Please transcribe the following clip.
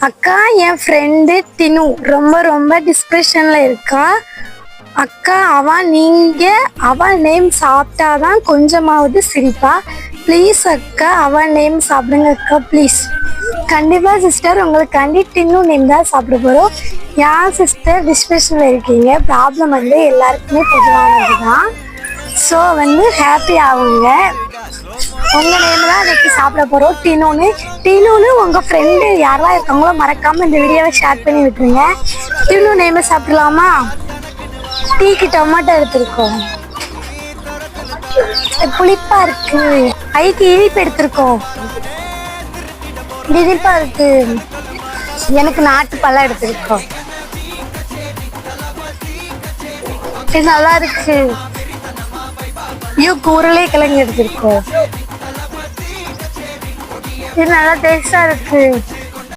அக்கா என் ஃப்ரெண்டு டினு ரொம்ப ரொம்ப டிஸ்பிரஷன்ல இருக்கா. அக்கா அவ நேம் சாப்பிட்டாதான் கொஞ்சமாவது சிரிப்பா. ப்ளீஸ் அக்கா அவ நேம் சாப்பிடுங்க அக்கா ப்ளீஸ். கண்டிப்பா சிஸ்டர், உங்களுக்காண்டி டின்னு நேம் தான் சாப்பிட போறோம். யார் சிஸ்டர் டிஸ்பிரஷன்ல இருக்கீங்க? ப்ராப்ளம் எல்லாருக்குமே பொதுவானது தான். ஸோ ஹாப்பி ஆகுங்க. உங்க நேம் தான் இன்னைக்கு சாப்பிட போறோம். டினுன்னு உங்க ஃப்ரெண்டு யாரெல்லாம் இருக்காங்களோ மறக்காம இந்த வீடியோவை ஷேர் பண்ணி விட்டுருங்க. டினு நேம் சாப்பிடலாமா? டீக்கு டொமேட்டோ எடுத்திருக்கோம். புளிப்பா இருக்கு. ஐக்கு இனிப்பு எடுத்திருக்கோம். இனிப்பா இருக்கு. எனக்கு நாட்டு பழம் எடுத்திருக்கோம். இது நல்லா இருக்கு. உருளை கிழங்கு எடுத்திருக்கோம். இது நல்லா டேஸ்டா இருக்கு.